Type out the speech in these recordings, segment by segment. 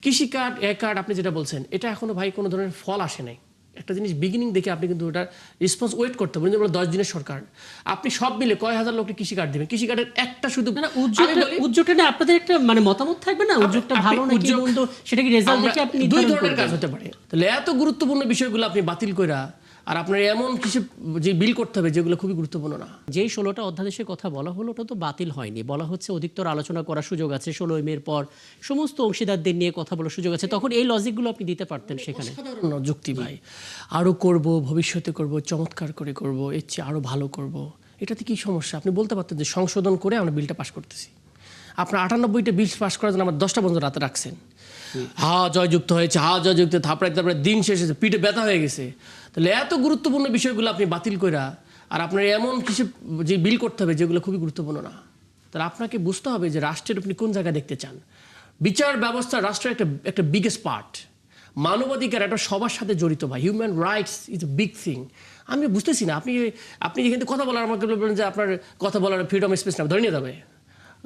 কৃষি card card আপনি যেটা বলছেন এটা এখনো ভাই কোনো ধরনের ফল আসে নাই। একটা জিনিস বিগিনিং দেখে আপনি কিন্তু ওটার রেসপন্স ওয়েট করতে পারেন। যেমন 10 দিনের সরকার, আপনি সব মিলে কয় হাজার লোককে কৃষি কার্ড দেবেন? কৃষি কার্ডের একটা শুধু উদ্যোগটা না আপনাদের একটা মানে মতামত থাকবে না, উদ্যোগটা ভালো নাকি মন্দ সেটা কি রেজাল্ট দেখে আপনি দুই নির্ধারণ ধরনের কাজ করবেন? হতে পারে। তাহলে এত গুরুত্বপূর্ণ বিষয়গুলো আপনি বাতিল কইরা আর আপনার এমন কিছু যে বিল করতে হবে যেগুলো খুবই গুরুত্বপূর্ণ না। যেই 16টা অধ্যাদেশের কথা বলা হলো ওটা তো বাতিল হয়নি, বলা হচ্ছে অধিকতর আলোচনা করার সুযোগ আছে, 16 মের পর সমস্ত অংশীদারদের নিয়ে কথা বলার সুযোগ আছে। তখন এই লজিকগুলো আপনি দিতে পারতেন সেখানে। সাধারণ যুক্তি ভাই, আরো করব, ভবিষ্যতে করব, চমৎকার করে করব, এর চেয়ে আরো ভালো করব, এটাতে কি সমস্যা? আপনি বলতে পারতেন যে সংশোধন করে আমরা বিলটা পাশ করতেছি। আপনার 98টা বিল পাশ করার জন্য আমার 10টা পর্যন্ত রাতে রাখছেন। জয়যুক্ত হয়েছে, জয়যুক্ত, থাপড়াইতে তারপরে দিন শেষ হয়েছে, পিঠে ব্যথা হয়ে গেছে। তাহলে এত গুরুত্বপূর্ণ বিষয়গুলো আপনি বাতিল কইরা আর আপনার এমন কিছু যে বিল করতে হবে যেগুলো খুবই গুরুত্বপূর্ণ না। তাহলে আপনাকে বুঝতে হবে যে রাষ্ট্রের আপনি কোন জায়গায় দেখতে চান। বিচার ব্যবস্থা রাষ্ট্রের একটা বিগেস্ট পার্ট। মানবাধিকার একটা সবার সাথে জড়িত ভাই। Human rights is a big thing. আমি বুঝতেছি না, আপনি যেখানে কথা বলার আমাকে বলবেন যে আপনার কথা বলার ফ্রিডম স্পেস না, ধরে নিয়ে যাবে,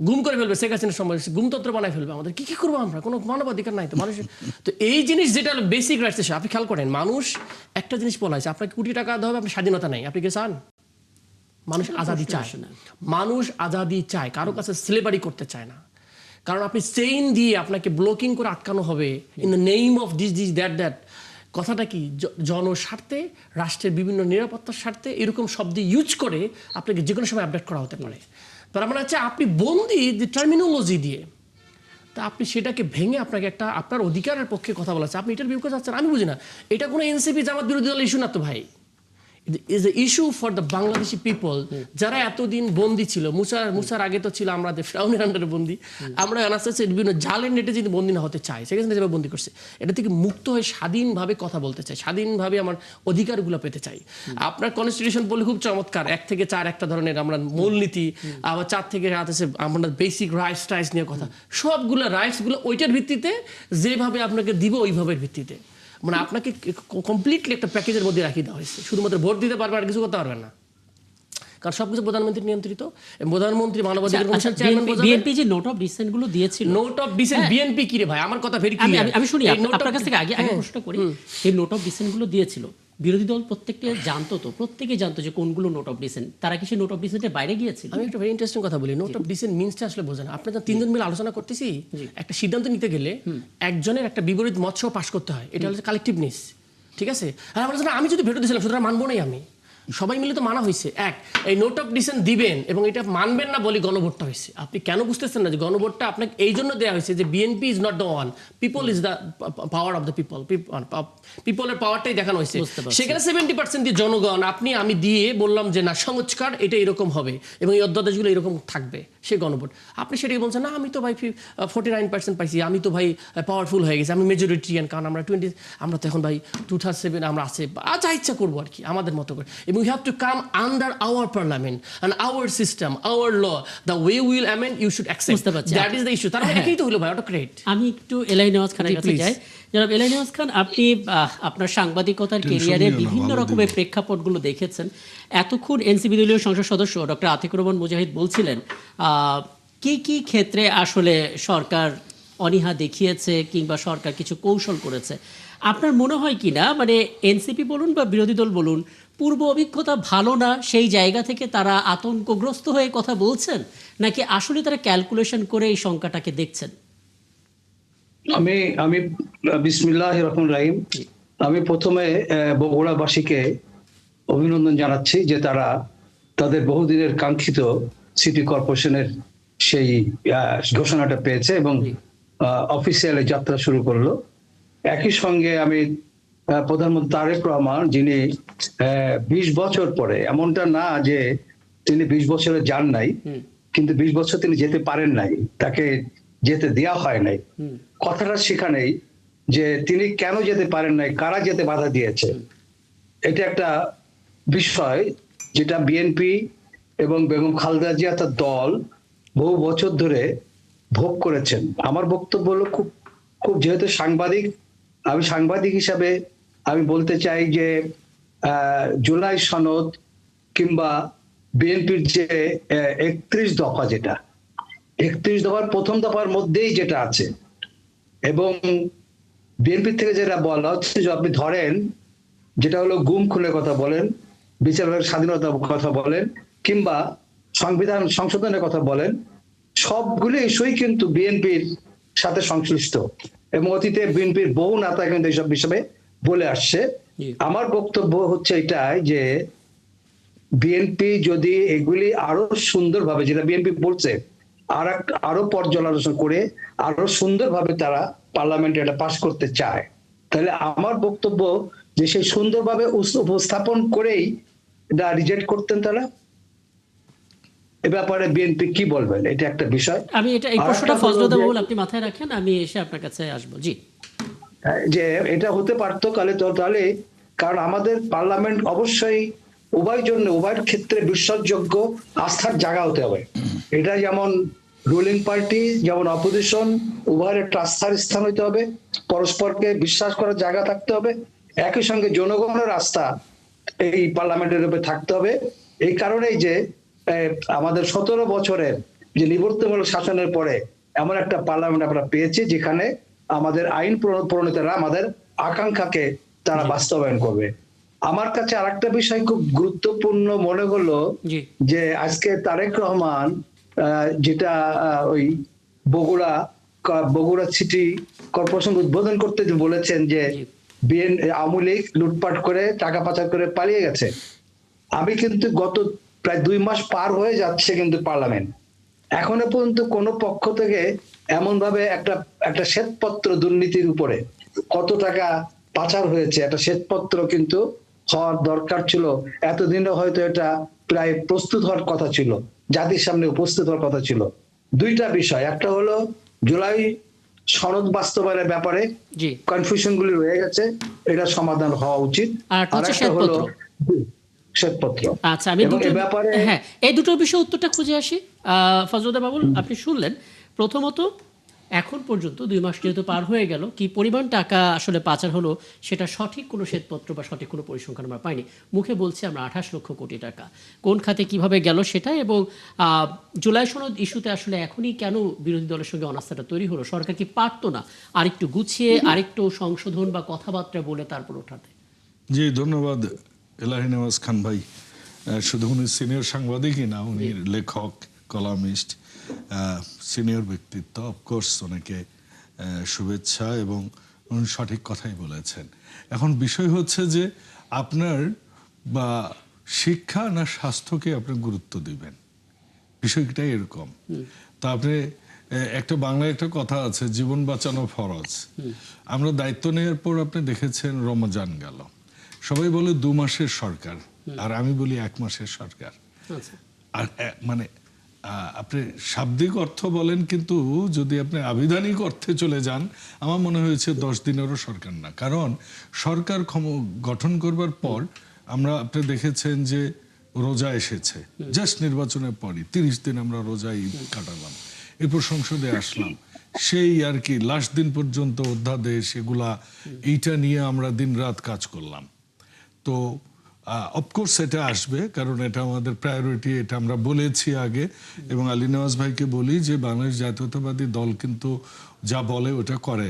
গুম করে ফেলবে, শেখ হাসিনার সময় গুমতন্ত্র বানায় ফেলবে। আমাদের কি করবো আমরা? কোনো মানবাধিকার নাই তো মানুষ। তো এই জিনিস যেটা বেসিক রাইটস, আপনি খেয়াল করেন, মানুষ একটা জিনিস বলা হয়েছে, আপনাকে কোটি টাকা দেওয়া হবে, আপনি স্বাধীনতা নাই, আপনি কি চান? মানুষ আজাদি চায় না, মানুষ আজাদি চায়, কারো কাছে স্লেভারি করতে চায় না। কারণ আপনি চেইন দিয়ে আপনাকে ব্লকিং করে আটকানো হবে in the name of this that. কথাটা কি? জনস্বার্থে, রাষ্ট্রের বিভিন্ন নিরাপত্তার স্বার্থে এরকম শব্দ ইউজ করে আপনাকে যে কোনো সময় আপডেট করা হতে পারে। তার মানে হচ্ছে আপনি বন্দি টার্মিনোলজি দিয়ে, তা আপনি সেটাকে ভেঙে আপনাকে একটা আপনার অধিকারের পক্ষে কথা বলা হচ্ছে, আপনি এটার বিপক্ষে যাচ্ছেন। আমি বুঝি না, এটা কোনো এনসিপি জামাত বিরোধী দলের ইস্যু না তো ভাই। Is a issue for the Bangladeshi people, যারা এতদিন বন্দী ছিল। মুসার আগে তো ছিল আমরা ফিরআউনের আন্ডারে বন্দী। আমরা বিভিন্ন জালের নেটে যদি বন্দী না হতে চাই, সেখানে যেভাবে বন্দী করছে, এটা থেকে মুক্ত হয়ে স্বাধীনভাবে কথা বলতে চাই, স্বাধীনভাবে আমার অধিকারগুলো পেতে চাই। আপনার কনস্টিটিউশন বলে খুব চমৎকার, 1 থেকে 4 একটা ধরনের আমরা মূলনীতি, আবার 4 থেকে 7 আছে আমরা বেসিক রাইটস নিয়ে কথা। সবগুলো রাইটসগুলো ওইটার ভিত্তিতে যেভাবে আপনাকে দিব ওইভাবে ভিত্তিতে, মানে আপনাকে কমপ্লিটলি একটা প্যাকেজের মধ্যে রাখিয়ে দেওয়া হয়েছে। শুধুমাত্র ভোট দিতে পারবেন, আর কিছু করতে পারবেন না, কারণ সবকিছু প্রধানমন্ত্রী নিয়ন্ত্রিত। প্রধানমন্ত্রী মানবাধিকার কমিশন চেয়ারম্যান। বিএনপি যে নোট অফ ডিসেন্ট গুলো দিয়েছিল, নোট অফ ডিসেন্ট বিএনপি কি রে ভাই? আমার কথা ভেরি ক্লিয়ার। আমি শুনি আপনার কাছ থেকে আগে প্রশ্ন করি। এই নোট অফ ডিসেন্ট গুলো দিয়েছিল, বিরোধী দল প্রত্যেকে জানতো যে কোনগুলো নোট অফ ডিসেন্ট। তারা কি সেই নোট অফ ডিসেন্টের বাইরে গিয়েছিল? আমি একটা ভেরি ইন্টারেস্টিং কথা বলি। নোট অফ ডিসেন্ট মিনসটা আসলে বোঝেন। আপনারা তিনজন মিলে আলোচনা করতেছি, একটা সিদ্ধান্ত নিতে গেলে একজনের একটা বিপরীত মত সহ পাশ করতে হয়, এটা হচ্ছে কালেকটিভনেস। ঠিক আছে? আর আমি যদি ভেটো দিয়েছিলাম সুতরাং মানবো নাই, আমি সবাই মিলে তো মানা হয়েছে। এই নোট অফ ডিসেন্ট দিবেন এবং এটা মানবেন না বলে গণভোটটা হয়েছে। আপনি কেন বুঝতেছেন না যে গণভোটটা আপনাকে এই জন্য দেওয়া হয়েছে যে BNP is not the one, people is the power of the people, পিপলের পাওয়ারটাই দেখানো হয়েছে। সেখানে 70% দিয়ে জনগণ, আপনি আমি দিয়ে বললাম যে না, সংস্কার এটা এরকম হবে এবং এই অধ্যাদেশগুলো এরকম থাকবে, সে গণভোট। আপনি সেটাকে বলছেন না, আমি তো ভাই 49% পাইছি, আমি তো ভাই পাওয়ারফুল হয়ে গেছি, আমি মেজরিটিয়ান, কারণ আমরা তো এখন ভাই 2007 আমরা আছে, যা ইচ্ছা করবো আর কি আমাদের মতো করে। এবং we have to come under our parliament and our system, our law, the way we will amend, you should accept. That is the issue. তার মানে একই তো হলো ভাই, অটোক্রেট। আমি একটু এলআই নেওয়াজ খানের কাছে যাই। জনাব এলআই নেওয়াজ খান, আপনি আপনার সাংবাদিকতার ক্যারিয়ারে বিভিন্ন রকমের প্রেক্ষাপটগুলো দেখেছেন। এতক্ষণ এনসিপি দলীয় সংসদ সদস্য ডক্টর আতিকুর রহমান মুজাহিদ বলছিলেন কি কি ক্ষেত্রে আসলে সরকার অনীহা দেখিয়েছে কিংবা সরকার কিছু কৌশল করেছে। আপনার মনে হয় কি না, মানে এনসিপি বলুন বা বিরোধী দল বলুন, পূর্ব অভিজ্ঞতা ভালো না, সেই জায়গা থেকে তারা আতঙ্কগ্রস্ত হয়ে কথা বলছেন, নাকি আসলে তারা ক্যালকুলেশন করে এই সংখ্যাটাকে দেখছেন? আমি বিসমিল্লাহির রহমানির রহিম। আমি প্রথমে বগুড়াবাসীকে অভিনন্দন জানাচ্ছি যে তারা তাদের বহুদিনের কাঙ্ক্ষিত সিটি কর্পোরেশনের সেই ঘোষণাটা পেয়েছে এবং অফিসিয়ালি যাত্রা শুরু করলো। একই সঙ্গে আমি প্রধানমন্ত্রী তারেক রহমান, যিনি 20 বছর পরে, এমনটা না যে তিনি 20 বছরে যান নাই, কিন্তু 20 বছর তিনি যেতে পারেন নাই, তাকে যেতে দেওয়া হয় নাই। কথাটা সেখানেই যে তিনি কেন যেতে পারেন নাই, কারা যেতে বাধা দিয়েছে, এটা একটা বিষয় যেটা বিএনপি এবং বেগম খালেদা জিয়া তার দল বহু বছর ধরে ভোগ করেছেন। আমার বক্তব্য হলো খুব যেহেতু আমি সাংবাদিক হিসাবে আমি বলতে চাই যে জুলাই সনদ কিংবা বিএনপির যে 31 দফা, যেটা 31 দফার প্রথম দফার মধ্যেই যেটা আছে, এবং বিএনপি থেকে যেটা বলা হচ্ছে যে আপনি ধরেন যেটা হলো গুম খুনের কথা বলেন, বিচার বিভাগের স্বাধীনতার কথা বলেন, কিংবা সংবিধান সংশোধনের কথা বলেন, সবগুলো ইস্যুই কিন্তু বিএনপির সাথে সংশ্লিষ্ট এবং অতীতে বিএনপির বহু নেতা কিন্তু এইসব বিষয়ে বলে আসছে। জি। আমার বক্তব্য হচ্ছে এটাই যে বিএনপি যদি এগুলি আরো সুন্দরভাবে, যেটা বিএনপি বলছে, আরো পর্যালোচনা করে আরো সুন্দরভাবে তারা পার্লামেন্টে এটা পাশ করতে চায়, তাহলে আমার বক্তব্য যে সেই সুন্দরভাবে উপস্থাপন করেই এটা রিজেক্ট করতেন তারা। এ ব্যাপারে বিএনপি কি বলবেন, এটা একটা বিষয়। আমি এটা এই আর প্রশ্নটা একটা হলো ফজলুদ্দিন যে- বাবুল আপনি মাথায় রাখেন, আমি এসে আপনার কাছে আসবো। জি। যে এটা হতে পারতো তাহলে, কারণ আমাদের পার্লামেন্ট অবশ্যই উভয়ের ক্ষেত্রে বিশ্বাসযোগ্য আস্থার জায়গা হতে হবে। এটা যেমন রুলিং পার্টি যেমন অপোজিশন উভয়ের একটা আস্থার স্থান হইতে হবে, পরস্পরকে বিশ্বাস করার জায়গা থাকতে হবে, একই সঙ্গে জনগণের আস্থা এই পার্লামেন্টের উপরে থাকতে হবে। এই কারণেই যে আমাদের 17 বছরের যে নিবর্তনমূলক শাসনের পরে এমন একটা পার্লামেন্ট আমরা পেয়েছি যেখানে আমাদের আইন প্রণেতারা আমাদের আকাঙ্ক্ষাকে তারা বাস্তবায়ন করবে। আমার কাছে আরেকটা বিষয় খুব গুরুত্বপূর্ণ মনে হলো জি। যে আজকে তারেক রহমান যেটা ওই বগুড়া সিটি কর্পোরেশন উদ্বোধন করতে যে বলেছেন যে আওয়ামী লীগ লুটপাট করে টাকা পাচার করে পালিয়ে গেছে। আমি কিন্তু গত প্রায় 2 মাস পার হয়ে যাচ্ছে কিন্তু পার্লামেন্ট এখনো পর্যন্ত কোন পক্ষ থেকে এমন ভাবে একটা শ্বেতপত্র দুর্নীতির উপরে কত টাকা পাচার হয়েছে একটা শ্বেতপত্র কিন্তু হওয়ার দরকার ছিল। এতদিনে হয়তো এটা প্রায় প্রস্তুত হওয়ার কথা ছিল, জাতির সামনে উপস্থিত হওয়ার কথা ছিল। দুইটা বিষয়, একটা হলো জুলাই সনদ বাস্তবায়নের ব্যাপারে জি। কনফিউশন গুলি রয়ে গেছে, এটা সমাধান হওয়া উচিত। আর একটা হচ্ছে আরেকটা হলো শ্বেতপত্র। শ্বেতপত্র। আচ্ছা, আমি এবং দুটো এ ব্যাপারে হ্যাঁ, এই দুটোর বিষয়ে উত্তরটা খুঁজে আসি। ফজলুদ্দিন বাবুল, আপনি শুনলেন প্রথমত এখন পর্যন্ত 2 মাস যেহেতু পার হয়ে গেল, কি পরিমাণ টাকা আসলে পাচার হলো সেটা সঠিক কোনো শ্বেতপত্র বা সঠিক কোনো পরিসংখ্যান আমরা পাইনি। মুখে বলছি আমরা 28 লক্ষ কোটি টাকা কোন খাতে কিভাবে গেল সেটা, এবং জুলাই সনদ ইস্যুতে আসলে এখনই কেন বিরোধী দলের সঙ্গে অনাস্থাটা তৈরি হলো? সরকার কি পারতো না আরেকটু গুছিয়ে আরেকটু সংশোধন বা কথাবার্তা বলে তারপর ওঠাতে? জি, ধন্যবাদ এলাহি নেওয়াজ খান ভাই। শুধু উনি সিনিয়র সাংবাদিকই না, উনি লেখক, কলামিস্ট, সিনিয়র ব্যক্তিত্ব। অফকোর্স ওনাকে শুভেচ্ছা, এবং উনি সঠিক কথাই বলেছেন। এখন বিষয় হচ্ছে যে আপনার বা শিক্ষা না স্বাস্থ্যকে আপনি গুরুত্ব দিবেন, বিষয়টা এরকম। তা আপনি একটা বাংলায় একটা কথা আছে, জীবন বাঁচানো ফরজ। আমরা দায়িত্ব নেওয়ার পর আপনি দেখেছেন রমজান গেল, সবাই বলে 2 মাসের সরকার, আর আমি বলি 1 মাসের সরকার। আর মানে আপনি শাব্দিক অর্থ বলেন, কিন্তু যদি আপনি আবিধানিক অর্থে চলে যান, আমার মনে হয়েছে 10 দিনেরও সরকার না। কারণ সরকার গঠন করবার পর আপনি দেখেছেন যে রোজা এসেছে, জাস্ট নির্বাচনের পরই 30 দিন আমরা রোজায় কাটালাম, এরপর সংসদে আসলাম, সেই আর কি লাস্ট দিন পর্যন্ত অধ্যাদেশ এগুলা এইটা নিয়ে আমরা দিন রাত কাজ করলাম। তো অফকোর্স এটা আসবে, কারণ এটা আমাদের প্রায়োরিটি, এটা আমরা বলেছি আগে। এবং আলী নওয়াজ ভাইকে বলি যে বাংলাদেশ জাতীয়তাবাদী দল কিন্তু যা বলে ওটা করে,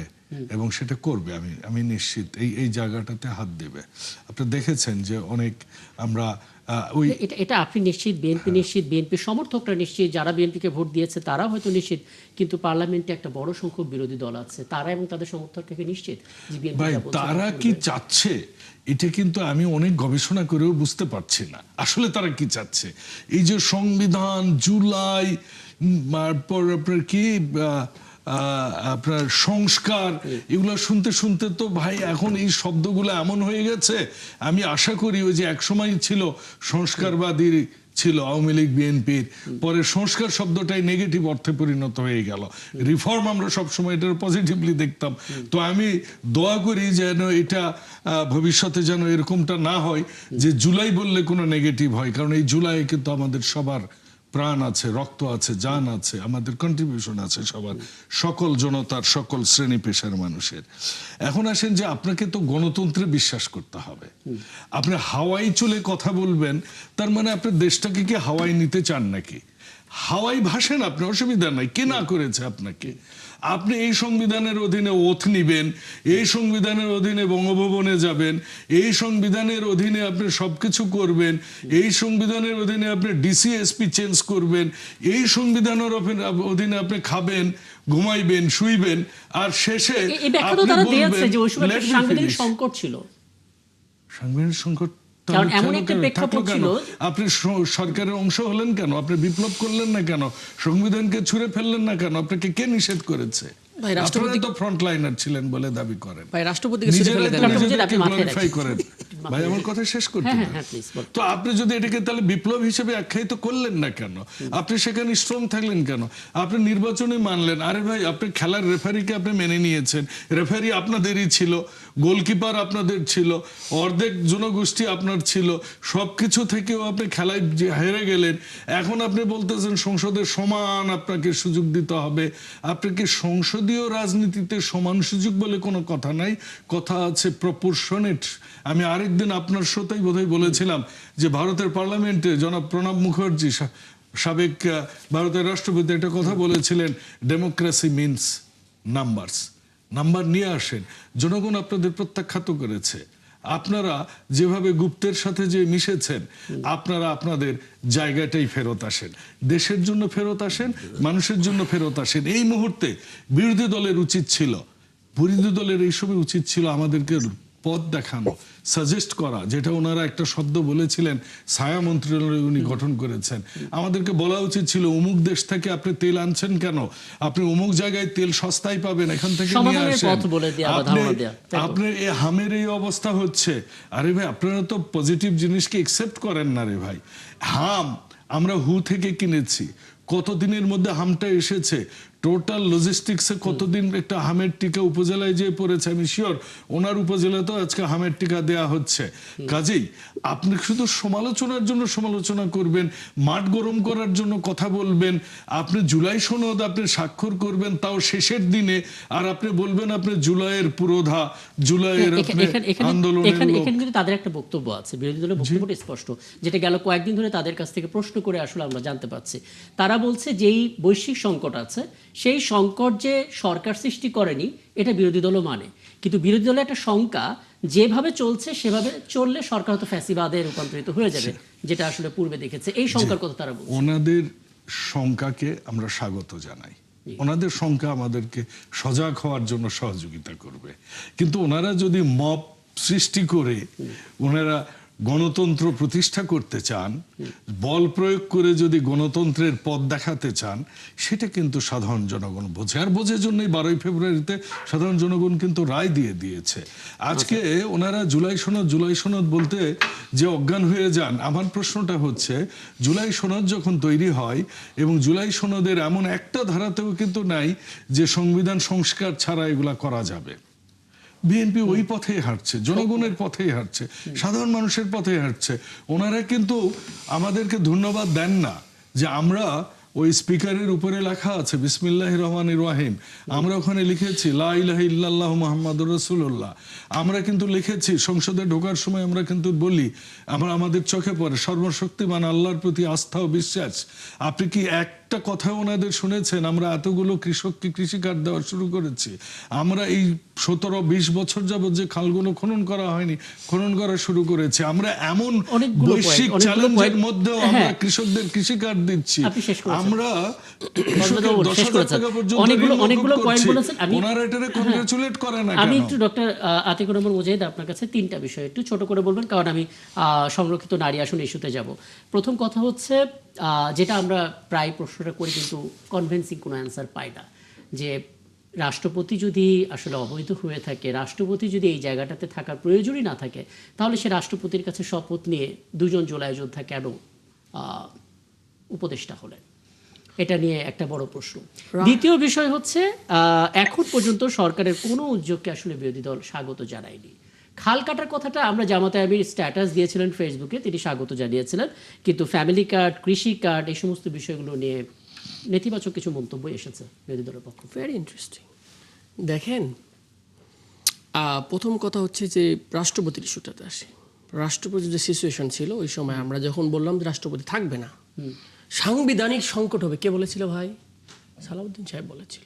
এবং সেটা করবে, আমি নিশ্চিত এই জায়গাটাতে হাত দেবে। আপনি দেখেছেন যে অনেক আমরা ওই এটা আপনি নিশ্চিত, বিএনপি নিশ্চিত, বিএনপি সমর্থকরা নিশ্চিত, যারা বিএনপিকে ভোট দিয়েছে তারা হয়তো নিশ্চিত, কিন্তু পার্লামেন্টে একটা বড় সংখ্যক বিরোধী দল আছে, তারা এবং তাদের সমর্থকরা নিশ্চিত যে বিএনপি ভাই যা বলছে তারা তা কি করবে? চাচ্ছে এটা কিন্তু আমি অনেক গবেষণা করেও বুঝতে পারছি না আসলে তারা কি চাচ্ছে। এই যে সংবিধান, জুলাই, তারপর আপনার কি আপনার সংস্কার, এগুলো শুনতে শুনতে তো ভাই এখন এই শব্দগুলো এমন হয়ে গেছে। আমি আশা করি ওই যে একসময় ছিল সংস্কারবাদী ছিল আওয়ামী লীগ বিএনপির, পরে সংস্কার শব্দটাই নেগেটিভ অর্থে পরিণত হয়ে গেল। রিফর্ম আমরা সবসময় এটা পজিটিভলি দেখতাম। তো আমি দোয়া করি যেন এটা ভবিষ্যতে যেন এরকমটা না হয় যে জুলাই বললে কোনো নেগেটিভ হয়, কারণ এই জুলাই কিন্তু আমাদের সবার প্রাণ আছে, রক্ত আছে, জান আছে, আমাদের কন্ট্রিবিউশন আছে সবার, সকল জনতার, সকল শ্রেণী পেশার মানুষের। এখন আসেন যে আপনাকে তো গণতন্ত্রে বিশ্বাস করতে হবে। আপনি হাওয়াই চলে কথা বলবেন, তার মানে আপনার দেশটাকে কি হাওয়াই নিতে চান নাকি? হাওয়াই ভাসেন আপনি, অসুবিধা নাই, কে না করেছে আপনাকে? আপনি এই সংবিধানের অধীনে ওথ নিবেন, এই সংবিধানের অধীনে বঙ্গভবনে যাবেন, এই সংবিধানের অধীনে আপনি সবকিছু করবেন, এই সংবিধানের অধীনে আপনি ডিসি এসপি চেঞ্জ করবেন, এই সংবিধানের অধীনে আপনি খাবেন, ঘুমাইবেন, শুইবেন, আর শেষে এই ব্যাখ্যা তো আপনি তারা বলবেন, দিয়েছে যে ওই সময় "Let একটা me সাংবিধানিক finish." সংকট ছিল। সাংবিধানিক সংকট কারণ তাহলে এমন কেন একটা কেন? প্রেক্ষাপট থাকলো কেন? ছিল। আপনি সরকারের অংশ হলেন কেন? আপনি বিপ্লব করলেন না কেন? সংবিধানকে ছুঁড়ে ফেললেন না কেন? আপনাকে কে নিষেধ করেছে? ভাই, রাষ্ট্রপতি- আপনারা তো ফ্রন্টলাইনার ছিলেন বলে দাবি করেন। ভাই রাষ্ট্রপতিকে ছুটে নিজেরাই ফেলে তো দেন না। নিজেদের- নিজেদেরকে আপনি মাথায় glorify রাখেন। করেন। ভাই আমার কথা শেষ করতে হ্যাঁ, দেন। হ্যাঁ, please, বলুন। তো আপনি যদি এটাকে তাহলে বিপ্লব হিসেবে আখ্যায়িত করলেন না কেন? আপনি সেখানে স্ট্রং থাকলেন কেন? আপনি নির্বাচনে মানলেন, আরে ভাই আপনি খেলার রেফারিকে আপনি মেনে নিয়েছেন, রেফারি আপনাদেরই ছিল, গোলকিপার আপনাদের ছিল, অর্ধেক জনগোষ্ঠী আপনার ছিল, সবকিছু থেকেও আপনি খেলায় যে হেরে গেলেন। এখন আপনি বলতেছেন সংসদের সমান আপনাকে সুযোগ দিতে হবে। আপনি কি সংসদীয় রাজনীতিতে সমান সুযোগ বলে কোনো কথা নাই, কথা আছে প্রপোর্শনেট। আমি আরেকদিন আপনার সাথেই বোধহয় বলেছিলাম যে ভারতের পার্লামেন্টে জনাব প্রণব মুখার্জি সাবেক ভারতের রাষ্ট্রপতি একটা কথা বলেছিলেন, ডেমোক্রেসি মিনস নাম্বারস। নাম্বার নিয়ে আসেন। জনগণ আপনাদের প্রত্যাখ্যাত করেছে। আপনারা যেভাবে গুপ্তের সাথে যে মিশেছেন, আপনারা আপনাদের জায়গাটাই ফেরত আসেন, দেশের জন্য ফেরত আসেন, মানুষের জন্য ফেরত আসেন। এই মুহূর্তে বিরোধী দলের উচিত ছিল, বিরোধী দলের এই সময় উচিত ছিল আমাদেরকে পথ দেখানো, সাজেস্ট করা, যেটা ওনারা একটা শব্দ বলেছিলেন, ছায়া মন্ত্রণালয় উনি গঠন করেছেন। আমাদেরকে বলা উচিত ছিল অমুক দেশ থেকে আপনি তেল আনছেন কেন, আপনি অমুক জায়গায় তেল সস্তায় পাবেন, এখান থেকে নিয়ে সমাধানের আসেন। পথ বলে দেয়া বা ধারণা দেয়া, তাই তো? আপনার এই হামের এই অবস্থা হচ্ছে, আরে ভাই আপনারা তো পজিটিভ জিনিসকে একসেপ্ট করেন না রে ভাই। হাম আমরা হু থেকে কিনেছি, কতদিনের মধ্যে হামটা এসেছে, টোটাল লজিস্টিক্সে কতদিন একটা হামের টিকা উপজেলায় যে পড়েছে, আমি শিওর ওনার উপজেলাতেও আজকে হামের টিকা দেয়া হচ্ছে। কাজেই আপনি শুধু সমালোচনার জন্য সমালোচনা করবেন, মাঠ গরম করার জন্য কথা বলবেন, আপনি জুলাই সনদ আপনি স্বাক্ষর করবেন তাও শেষের দিনে, আর আপনি বলবেন আপনি জুলাইয়ের পুরোধা, জুলাইয়ের আপনি আন্দোলনের এখানে লোক। কিন্তু তাদের একটা বক্তব্য আছে, বিরোধী দলের বক্তব্যটা স্পষ্ট, যেটা গেল কয়েকদিন ধরে তাদের কাছ থেকে প্রশ্ন করে আসলে আমরা জানতে পাচ্ছি। তারা বলছে যেই বৈশ্বিক সংকট আছে, সেই সংকট যে সরকার সৃষ্টি করেনি এটা বিরোধী দলও মানে, কিন্তু বিরোধী দলের একটা শঙ্কা যেভাবে চলছে সেভাবে চললে সরকার হয়তো ফ্যাসিবাদে রূপান্তরিত হয়ে যাবে, যেটা আসলে পূর্বে দেখেছে। এই শঙ্কার কথা তারা বলছে। ওনাদের শঙ্কাকে আমরা স্বাগত জানাই। ওনাদের শঙ্কা আমাদেরকে সজাগ হওয়ার জন্য সহযোগিতা করবে। কিন্তু ওনারা যদি মব সৃষ্টি করে ওনারা গণতন্ত্র প্রতিষ্ঠা করতে চান, বল প্রয়োগ করে যদি গণতন্ত্রের পথ দেখাতে চান, সেটা কিন্তু সাধারণ জনগণ বোঝে। আর বোঝের জন্যই 12ই ফেব্রুয়ারিতে সাধারণ জনগণ কিন্তু রায় দিয়ে দিয়েছে। আজকে ওনারা জুলাই সনদ বলতে যে অজ্ঞান হয়ে যান, আমার প্রশ্নটা হচ্ছে জুলাই সনদ যখন তৈরি হয় এবং জুলাই সনদের এমন একটা ধারাতেও কিন্তু নাই যে সংবিধান সংস্কার ছাড়া এগুলা করা যাবে। বিএনপি ওই পথেই হাঁটছে, জনগণের পথেই হাঁটছে, সাধারণ মানুষের পথেই হাঁটছে। ওনারা কিন্তু আমাদেরকে ধন্যবাদ দেন না যে আমরা ওই স্পিকারের উপরে লেখা আছে বিসমিল্লাহির রহমানির রহিম, আমরা ওখানে লিখেছি লা ইলাহা ইল্লাল্লাহু মুহাম্মাদুর রাসূলুল্লাহ। আমরা কিন্তু লিখেছি সংসদে ঢোকার সময় আমরা কিন্তু বলি, আমাদের চোখে পড়ে সর্বশক্তিমান আল্লাহর প্রতি আস্থা ও বিশ্বাস। আপনি কি একটা কথা ওনাদের শুনেছেন? আমরা এতগুলো কৃষককে কৃষি কার্ড দেওয়া শুরু করেছি, আমরা এই 17-20 বছর যাবত যে খালগুলো খনন করা হয়নি, খনন করা শুরু করেছে। আমরা এমন অনেকগুলো বৈশ্বিক point, চ্যালেঞ্জের মধ্যেও আমরা হ্যাঁ। কৃষকদের কৃষি কার্ড দিচ্ছি। আপনি শেষ করেছেন। আমরা বজলুর বাবু, শেষ 10,000 করেছেন। টাকা পর্যন্ত অনেকগুলো ঋণ পয়েন্ট করছি। বলেছেন। ওনারা এটারে কংগ্রাচুলেট করে না আমি কেন? একটু ডক্টর আতিকুর রহমান মুজাহিদ আপনার কাছে তিনটা বিষয় একটু ছোট করে বলবেন, কারণ আমি সংরক্ষিত নারী আসন ইস্যুতে যাব। প্রথম কথা হচ্ছে যেটা আমরা প্রায় প্রশ্নটা করি কিন্তু কনভিন্সিং কোনো অ্যান্সার পাই না, যে রাষ্ট্রপতি যদি আসলে অবৈধ হয়ে থাকে, রাষ্ট্রপতি যদি এই জায়গাটাতে থাকার প্রয়োজনই না থাকে, তাহলে সে রাষ্ট্রপতির কাছে শপথ নিয়ে 2 জন জুলাই যোদ্ধা কেন উপদেষ্টা হলেন? এটা নিয়ে একটা বড় প্রশ্ন। দ্বিতীয় বিষয় হচ্ছে এখন পর্যন্ত সরকারের কোনো উদ্যোগকে আসলে বিরোধী দল স্বাগত জানায়নি। খাল কাটার কথাটা আমরা জামাতে আমির স্ট্যাটাস দিয়েছিলেন ফেসবুকে, তিনি স্বাগত জানিয়েছিলেন, কিন্তু ফ্যামিলি কার্ড, কৃষি কার্ড, এই সমস্ত বিষয়গুলো নিয়ে নেতিবাচক কিছু মন্তব্য এসেছে বিরোধী দলের পক্ষ। Very interesting. দেখেন, প্রথম কথা হচ্ছে যে রাষ্ট্রপতির ইস্যুটাতে আসে। রাষ্ট্রপতির যে সিচুয়েশন ছিল ওই সময় আমরা যখন বললাম যে রাষ্ট্রপতি থাকবে না, সাংবিধানিক সংকট হবে, কে বলেছিল ভাই? সালাউদ্দিন সাহেব বলেছিল।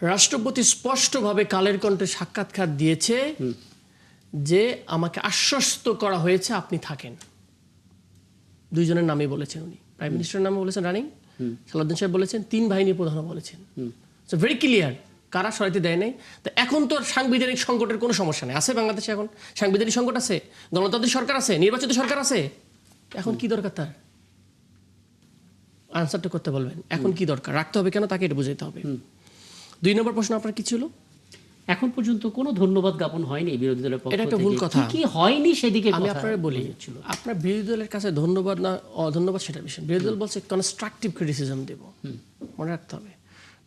রাষ্ট্রপতি স্পষ্টভাবে কালের কণ্ঠে সাক্ষাৎকার দিয়েছে যে আমাকে আশ্বস্ত করা হয়েছে আপনি থাকেন। দুইজনের নামে বলেছেন উনি, প্রাইম মিনিস্টারের নামে বলেছেন রানিং, সালাউদ্দিন সাহেব বলেছেন, 3 বাহিনীর প্রধানও বলেছেন। সো ভেরি ক্লিয়ার কারা সরাইতে দেয় নাই। তো এখন তো আর সাংবিধানিক সংকটের কোনো সমস্যা নেই। আছে বাংলাদেশে এখন সাংবিধানিক সংকট আছে, গণতান্ত্রিক সরকার আছে, নির্বাচিত সরকার আছে। এখন কি দরকার তার? আনসারটা করতে বলবেন। এখন কি দরকার, রাখতে হবে কেন, তাকে এটা বুঝাইতে হবে। 2 নম্বর প্রশ্ন আপনার কি ছিল? এখন পর্যন্ত কোনো ধন্যবাদ জ্ঞাপন হয়নি বিরোধী দলের পক্ষ এটা একটা থেকে। ভুল কথা। কি হয়নি সেদিকে আমি কথা আপনাকে বলি, ছিল। আপনার বিরোধী দলের কাছে ধন্যবাদ না অধন্যবাদ সেটা বিষয়। বিরোধী দল বলছে কনস্ট্রাকটিভ ক্রিটিসিজম দেব, মনে রাখতে হবে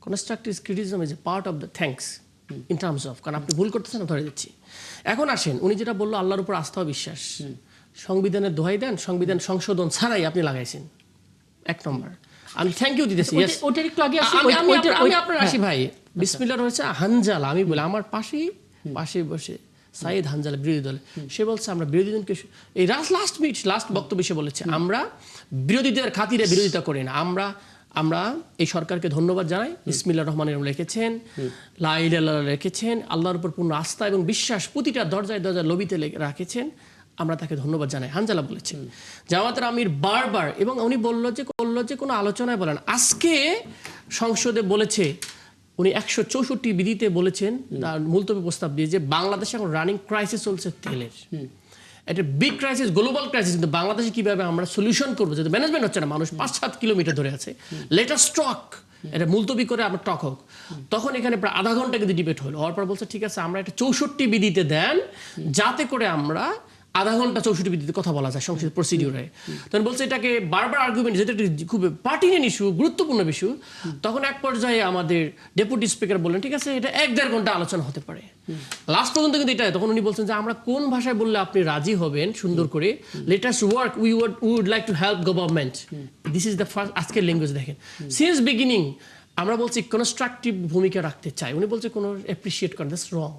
constructive criticism is a part of the thanks in terms of, কারণ আপনি ভুল করতেছেন, ধরে দিচ্ছি। এখন আসেন, উনি যেটা বললো আল্লাহর উপর আস্থা ও বিশ্বাস, সংবিধানের দোহাই দেন, সংবিধান সংশোধন ছাড়াই আপনি লাগাইছেন, 1 নম্বর। আমি থ্যাংক ইউ দিতেছি। ওটার একটু আগে আসি। আমি আপনার আসি ভাই, বিসমিল্লাহ রয়েছে হানজালা, আমি বলি আমার পাশে বসে সাইদ হানজালা বিরোধী দলে, সে বলছে আমরা বিরোধী দলকে, এই লাস্ট বক্তব্য সে বলেছে আমরা বিরোধীদের খাতিরে বিরোধিতা করি না, আমরা এই সরকারকে ধন্যবাদ জানাই। বিসমিল্লাহ রহমানির রহিম লিখেছেন, লা ইলাহা ইল্লাল্লাহ লিখেছেন, আল্লাহর উপর পূর্ণ আস্থা এবং বিশ্বাস প্রতিটা দরজায় দরজায় লবিতে রাখেছেন, আমরা তাকে ধন্যবাদ জানাই, হানজালা বলেছেন। জামাতের আমির বারবার, এবং উনি বলল যে কোনো আলোচনায় বলেন, আজকে সংসদে বলেছে উনি 164 বিধিতে বলেছেন, তার মুলতবি প্রস্তাব দিয়ে, যে বাংলাদেশে এখন রানিং ক্রাইসিস চলছে তেলের, একটা বিগ ক্রাইসিস, গ্লোবাল ক্রাইসিস, কিন্তু বাংলাদেশে কিভাবে আমরা সলিউশন করবো, যেহেতু ম্যানেজমেন্ট হচ্ছে না, মানুষ 5-7 কিলোমিটার ধরে আছে, লেটার স্টক, এটা মুলতবি করে আমরা টক হোক। তখন এখানে প্রায় আধা ঘন্টা কিন্তু ডিবেট হলো, হওয়ার পর বলছে ঠিক আছে আমরা একটা 64 বিধিতে দেন, যাতে করে আমরা আধা ঘন্টা 64 বিধিতে কথা বলা যায় সংসদ প্রসিডিউরে। তখন বলছে এটাকে বারবার আর্গুমেন্ট, যেটা খুব পার্টিনেন ইস্যু, গুরুত্বপূর্ণ ইস্যু। তখন এক পর্যায়ে আমাদের ডেপুটি স্পিকার বললেন ঠিক আছে এটা 1-1.5 ঘন্টা আলোচনা হতে পারে, লাস্ট পর্যন্ত কিন্তু এটা। তখন উনি বলছেন যে আমরা কোন ভাষায় বললে আপনি রাজি হবেন সুন্দর করে, let us work, we would like to help government, this is the first. আজকের ল্যাঙ্গুয়েজ দেখেন, সিন্স বিগিনিং আমরা বলছি কনস্ট্রাকটিভ ভূমিকা রাখতে চাই, উনি বলছে কোনো অ্যাপ্রিসিয়েট করেন, দ্যাটস রং।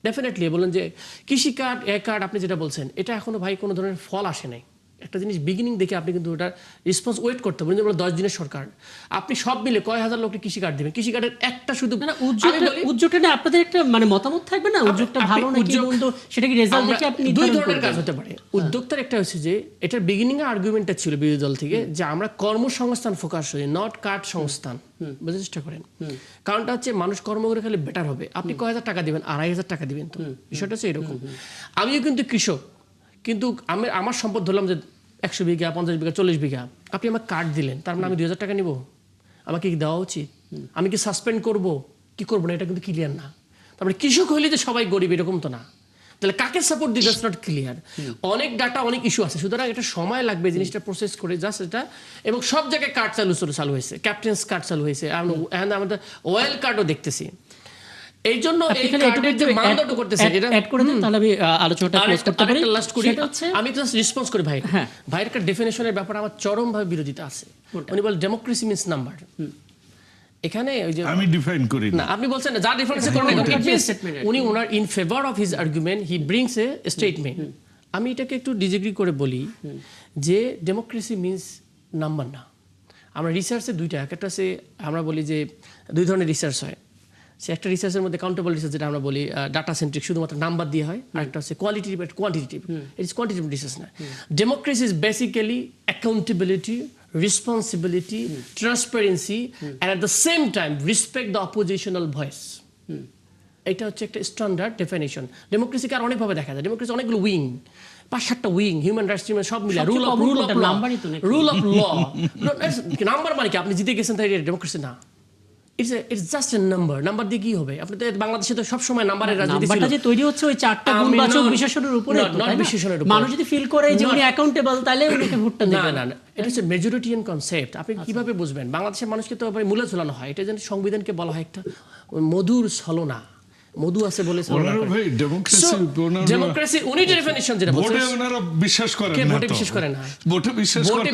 ডেফিনেটলি বলেন যে কৃষি কার্ড, কার্ড, আপনি যেটা বলছেন এটা এখনো ভাই কোনো ধরনের ফল আসে নাই। একটা জিনিস বিগিনিং দেখে আপনি কিন্তু ওটার রেসপন্স ওয়েট করতে পারেন। যেমন 10 দিনের সরকার, আপনি সব মিলে কয় হাজার লোককে কৃষি কার্ড দেবেন, কৃষি কার্ডের একটা শুধু উদ্যোগটা না, আপনাদের একটা মানে মতামত থাকবে না, উদ্যোগটা ভালো নাকি মন্দ, সেটা কি রেজাল্ট দেখে আপনি 2 ধরনের কাজ হতে পারে। উদ্যোক্তার একটা হচ্ছে যে এটার বিগিনিং এর আর্গুমেন্টটা ছিল বিরোধী দল থেকে যে আমরা কর্মসংস্থান ফোকাস হই, নট কার্ড সংস্থান, বুঝতে চেষ্টা করেন। কারণটা হচ্ছে মানুষ কর্ম করে খেলে বেটার হবে। আপনি কয় হাজার টাকা দিবেন, 2,500 টাকা দিবেন, তো বিষয়টা হচ্ছে এরকম। আমিও কিন্তু কৃষক, কিন্তু আমার সম্পদ ধরলাম যে 100 বিঘা, 50 বিঘা, 40 বিঘা, আপনি আমাকে কার্ড দিলেন, তার মানে আমি 2,000 টাকা নিব? আমাকে কি দেওয়া উচিত? আমি কি সাসপেন্ড করব, কি করবো না, এটা কিন্তু ক্লিয়ার না। তারপরে কৃষক হইলে যে সবাই গরিব এরকম তো না, তাহলে কাকে সাপোর্ট দিই, দ্যাটস নট ক্লিয়ার। অনেক ডাটা, অনেক ইস্যু আছে, সুতরাং এটা সময় লাগবে জিনিসটা প্রসেস করে, জাস্ট এটা। এবং সব জায়গায় কার্ড চালু হয়েছে, ক্যাপ্টেন্স কার্ড চালু হয়েছে, আমাদের অয়েল কার্ডও দেখতেছি। এই জন্য এই কার্ডের যে মানদণ্ড করতেছে, এটা অ্যাড করে দেন, তাহলে আমি আলোচনাটা ক্লোজ করতে পারি। লাস্ট করি, আমি জাস্ট রেসপন্স করি ভাই। ভাইয়ের একটা ডেফিনেশনের ব্যাপারে আমার চরমভাবে বিরোধিতা আছে। উনি বলেন ডেমোক্রেসি মিন্স নাম্বার। এখানে ওই যে আমি ডিফাইন করি না, আপনি বলছেন না, যা ডিফারেন্স করেন, উনি ওনার in favour of his argument he brings a statement. আমি এটাকে একটু ডিসএগ্রি করে বলি যে ডেমোক্রেসি মিন্স নাম্বার না। আমরা রিসার্চে দুইটা, একটা হচ্ছে আমরা বলি যে 2 ধরনের রিসার্চ হয়। সে একটা রিসার্চের মধ্যে কাউন্টেবল রিসার্চ, যেটা আমরা বলি ডাটা সেন্ট্রিক, শুধুমাত্র নাম্বার দিয়ে হয়, আর একটা হচ্ছে qualitative but quantitative. It is quantitative research না। Democracy is basically accountability, responsibility, transparency, and at the same time respect the oppositional voice. এটা হচ্ছে একটা স্ট্যান্ডার্ড ডেফিনিশন। ডেমোক্রেসিকে আর অনেকভাবে দেখা যায়। ডেমোক্রেসি অনেকগুলো উইং, 5-7টা উইং, হিউম্যান রাইটস সব মিলে রুল অফ ল। নাম্বার মানে কি, আপনি জিতে গেছেন তাই ডেমোক্রেসি না। It's just a number. Number দিয়ে কি হবে? আপনি তো বাংলাদেশে তো সব সময় নাম্বারের রাজনীতি ছিল। নাম্বারটা যে তৈরি হচ্ছে ওই 4টা গুণবাচক বিশেষণের উপরে, মানুষ যদি ফিল করে যে উনি অ্যাকাউন্টেবল, তাহলে উনাকে ভোটটা দেবে না। এটা হচ্ছে মেজরিটিয়ান কনসেপ্ট। আপনি কিভাবে বুঝবেন? বাংলাদেশের মানুষকে তো মূলে ঝোলানো হয়। এটা যেন সংবিধানকে বলা হয় একটা মধুর ছলনা, মধু আছে বলে ডেমোক্রেসি। উনি ডেফিনিশন যেটা বলছেন, ভোটে ওনারা বিশ্বাস করেন না, ভোটে বিশ্বাস করে না, ভোটে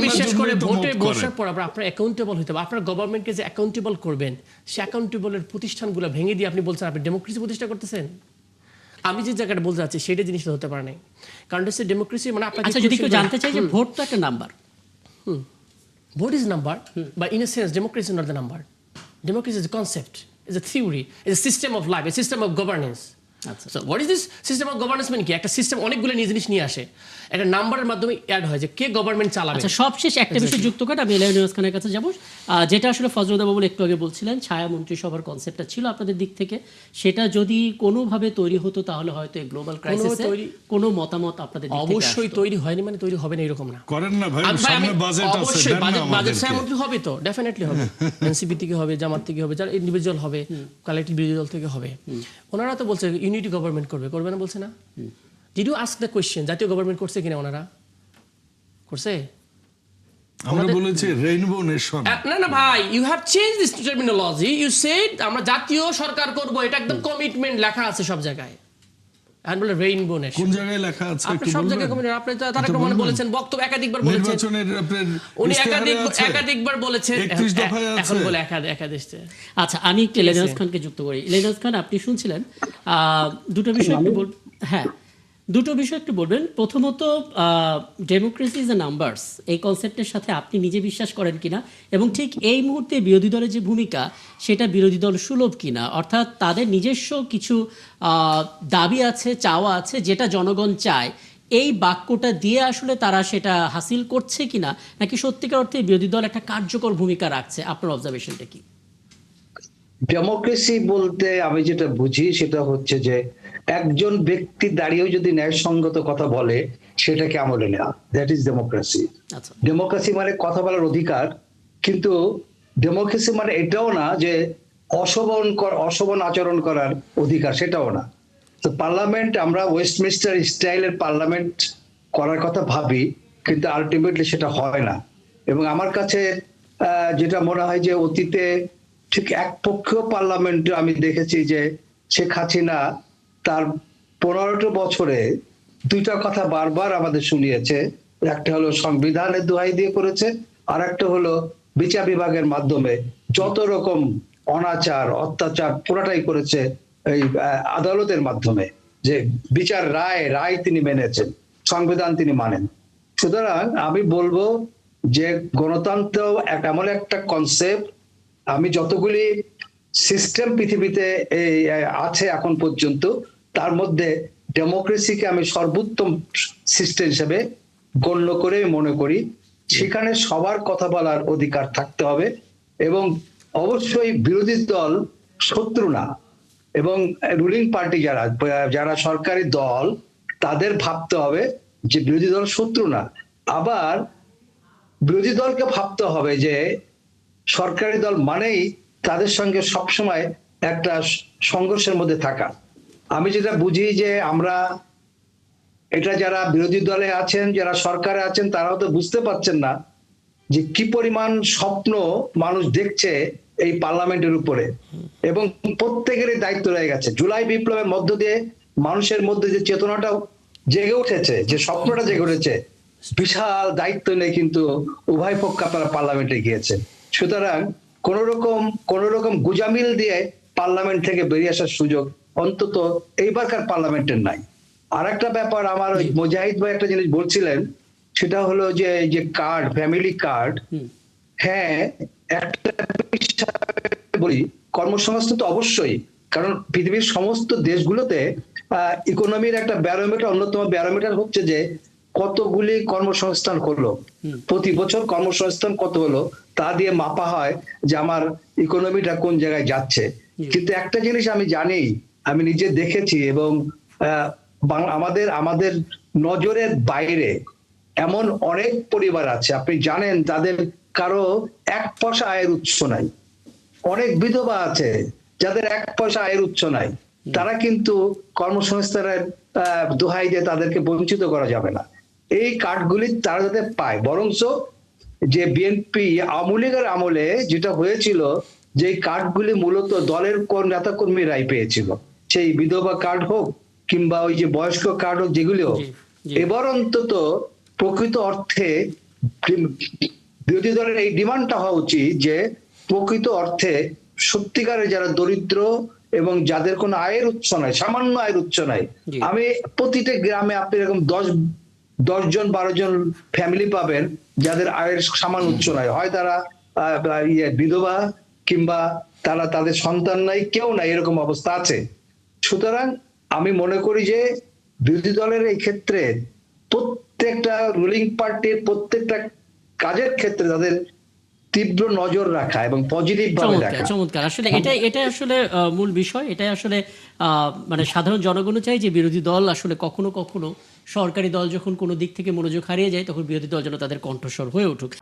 বিশ্বাস করে, ভোটে বসার পর আপনার অ্যাকাউন্টেবল হতে হবে। আপনার গভর্নমেন্টকে যে অ্যাকাউন্টেবল করবেন, সে অ্যাকাউন্টেবলের প্রতিষ্ঠানগুলো ভেঙে দিয়ে আপনি বলছেন আপনি ডেমোক্রেসি প্রতিষ্ঠা করতেছেন। আমি যে জায়গাটা বলতে চাচ্ছি সেটা জিনিসটা হতে পারে না, কারণ হচ্ছে ডেমোক্রেসি মানে আপনাকে। আচ্ছা, যদি কেউ জানতে চাই যে ভোট তো একটা নাম্বার, ভোট ইজ নাম্বার, বা in a sense democracy not the number. Democracy is a concept, It's a theory. It's a system of life, a system of governance. আচ্ছা So what is this system of governance মানে কি? একটা system অনেকগুলো জিনিস নিয়ে আসে, একটা নাম্বারের মাধ্যমে অ্যাড হয় যে কে গভর্নমেন্ট চালাবে। আচ্ছা সবশেষ একটা বিষয় যুক্ত করে আমি এলআই নিউজ খানের কাছে যাব, যেটা আসলে ফজলুদ্দিন বাবু একটু আগে বলছিলেন ছায়া মন্ত্রিসভার কনসেপ্টটা ছিল আপনাদের দিক থেকে, সেটা যদি কোনোভাবে তৈরি হতো তাহলে হয়তো এই গ্লোবাল ক্রাইসিসে কোনো মতামত আপনাদের দিক থেকে অবশ্যই আসতো। তৈরি হয়নি মানে তৈরি হবে না এরকম না। করেন না ভাই, ভাই, সামনে বাজেট আছে, অবশ্যই দেন না বাজেট আমাদেরকে। ছায়ামন্ত্রী হবে তো, ডেফিনেটলি হবে। এনসিপি থেকে হবে, জামাত থেকে হবে, যারা ইন্ডিভিজুয়াল হবে, কালেক্টিভ বিরোধী দল থেকে হবে। ওনারা তো বলছে ইউনিটি গভর্নমেন্ট করবে না বলছে না? Did you ask the question জাতীয় গভর্নমেন্ট করছে কিনা ওনারা? করছে? আমরা বলেছি রেইনবো নেশন। না না ভাই, you have change this terminology. You said আমরা জাতীয় সরকার করব, এটা একদম কমিটমেন্ট লেখা আছে সব জায়গায়। আর বলে রেইনবো নেশন কোন জায়গায় লেখা আছে আপনি একটু সব বলবেন? জায়গায় কমিটমেন্ট, আপনি তারেক একটু রহমান বলবেন? বলেছেন, বক্তব্য একাধিকবার বলেছেন, নির্বাচনের আপনার উনি ইশতেহারে আছে? একাধিকবার বলেছেন, 31 দফায় আছে। এখন বলে একাধিক। আচ্ছা আমি একটু ইলিয়াস খানকে যুক্ত করি। ইলিয়াস খান আপনি শুনছিলেন, দুটো বিষয় একটু হ্যাঁ দুটো বিষয় একটু বলবেন। প্রথমত ডেমোক্রেসি ইজ এ নাম্বারস, এই কনসেপ্টের সাথে আপনি নিজে বিশ্বাস করেন কিনা, এবং ঠিক এই মুহূর্তে বিরোধী দলের যে ভূমিকা সেটা বিরোধী দল সুলভ কিনা, অর্থাৎ তাদের নিজস্ব কিছু দাবি আছে, চাওয়া আছে, যেটা জনগণ চায়, এই বাক্যটা দিয়ে আসলে তারা সেটা হাসিল করছে কিনা, নাকি সত্যিকার অর্থে বিরোধী দল একটা কার্যকর ভূমিকা রাখছে? আপনার অবজারভেশনটা কি? ডেমোক্রেসি বলতে আমি যেটা বুঝি সেটা হচ্ছে যে একজন ব্যক্তি দাঁড়িয়েও যদি ন্যায়সঙ্গত কথা বলে সেটাকে আমলে নেওয়া, দ্যাট ইজ ডেমোক্রেসি। আচ্ছা ডেমোক্রেসি মানে কথা বলার অধিকার, কিন্তু ডেমোক্রেসি মানে এটাও না যে অশোভন আচরণ করার অধিকার, সেটাও না। তো পার্লামেন্ট, আমরা ওয়েস্টমিনিস্টার স্টাইলের পার্লামেন্ট করার কথা ভাবি, কিন্তু আলটিমেটলি সেটা হয় না। এবং আমার কাছে যেটা মনে হয় যে অতীতে ঠিক একপক্ষীয় পার্লামেন্ট আমি দেখেছি যে শেখ হাসিনা তার 15টা বছরে দুইটা কথা বারবার আমাদের শুনিয়েছে। একটা হলো সংবিধানের দোহাই দিয়ে করেছে, আর একটা হলো বিচার বিভাগের মাধ্যমে যত রকম অনাচার অত্যাচার পুরাটাই করেছে এই আদালতের মাধ্যমে, যে বিচার রায় তিনি মেনেছেন, সংবিধান তিনি মানেন। সুতরাং আমি বলবো যে গণতন্ত্র এমন একটা কনসেপ্ট, আমি যতগুলি সিস্টেম পৃথিবীতে আছে এখন পর্যন্ত, তার মধ্যে ডেমোক্রেসিকে আমি সর্বোত্তম সিস্টেম হিসেবে গণ্য করে মনে করি। সেখানে সবার কথা বলার অধিকার থাকতে হবে, এবং অবশ্যই বিরোধী দল শত্রু না, এবং রুলিং পার্টি যারা সরকারি দল তাদের ভাবতে হবে যে বিরোধী দল শত্রু না। আবার বিরোধী দলকে ভাবতে হবে যে সরকারি দল মানেই তাদের সঙ্গে সবসময় একটা সংঘর্ষের মধ্যে থাকা। আমি যেটা বুঝি যে আমরা এটা, যারা বিরোধী দলে আছেন, যারা সরকারে আছেন, তারাও তো বুঝতে পারছেন না যে কি পরিমাণ স্বপ্ন মানুষ দেখছে এই পার্লামেন্টের উপরে, এবং প্রত্যেকেরই দায়িত্ব রয়ে গেছে। জুলাই বিপ্লবের মধ্য দিয়ে মানুষের মধ্যে যে চেতনাটা জেগে উঠেছে, যে স্বপ্নটা জেগে উঠেছে, বিশাল দায়িত্ব নিয়ে কিন্তু উভয় পক্ষ আপনারা পার্লামেন্টে গিয়েছে। সুতরাং কোন রকম গুজামিল দিয়ে পার্লামেন্ট থেকে বেরিয়ে আসার সুযোগ অন্তত এইবারকার পার্লামেন্টের নাই। আর একটা ব্যাপার, আমার ওই মুজাহিদ ভাই একটা জিনিস বলছিলেন, সেটা হলো যে কার্ড, ফ্যামিলি কার্ড। হ্যাঁ, একটা বলি, কর্মসংস্থান তো অবশ্যই, কারণ পৃথিবীর সমস্ত দেশগুলোতে ইকোনমির একটা ব্যারোমিটার, অন্যতম ব্যারোমিটার হচ্ছে যে কতগুলি কর্মসংস্থান হলো, প্রতি বছর কর্মসংস্থান কত হলো, তা দিয়ে মাপা হয় যে আমার ইকোনমিটা কোন জায়গায় যাচ্ছে। কিন্তু একটা জিনিস আমি জানি, আমি নিজে দেখেছি, এবং আমাদের নজরের বাইরে এমন অনেক পরিবার আছে, আপনি জানেন, তাদের কারো 1 পয়সা আয়ের উৎস নাই। অনেক বিধবা আছে যাদের 1 পয়সা আয়ের উৎস নাই। তারা কিন্তু কর্মসংস্থানের দোহাই দিয়ে তাদেরকে বঞ্চিত করা যাবে না। এই কার্ডগুলি তারা যাতে পায়, বরঞ্চ যে বিএনপি আওয়ামী লীগের আমলে যেটা হয়েছিল, যে কার্ডগুলি মূলত দলের নেতা কর্মীরাই পেয়েছিল, সেই বিধবা কার্ড হোক কিংবা ওই যে বয়স্ক কার্ড হোক, যেগুলি হোক। এবার অন্তত প্রকৃত অর্থে বিরোধী দলের এই ডিমান্ডটা হওয়া উচিত যে প্রকৃত অর্থে সত্যিকারের যারা দরিদ্র এবং যাদের কোনো আয়ের উৎস নাই, সামান্য আয়ের উৎস নাই, আমি প্রতিটা গ্রামে আপনি এরকম 10 জন 12 জন ফ্যামিলি পাবেন যাদের আয়ের সামান্য উৎস নাই, হয় তারা বিধবা কিংবা তারা তাদের সন্তান নাই, কেউ নাই, এরকম অবস্থা আছে। সুতরাং আমি মনে করি যে বিরোধী দলের এই ক্ষেত্রে প্রত্যেকটা রুলিং পার্টির প্রত্যেকটা কাজের ক্ষেত্রে তাদের তীব্র নজর রাখা এবং পজিটিভ ভাবে চমৎকার দেখা। চমৎকার। আসলে এটাই আসলে মূল বিষয়। এটাই আসলে মানে সাধারণ জনগণও চাই যে বিরোধী দল আসলে কখনো কখনো সরকারি দল যখন কোনো দিক থেকে মনোযোগ হারিয়ে যায় তখন বিরোধী দল যেন তাদের কণ্ঠস্বর হয়ে উঠুক।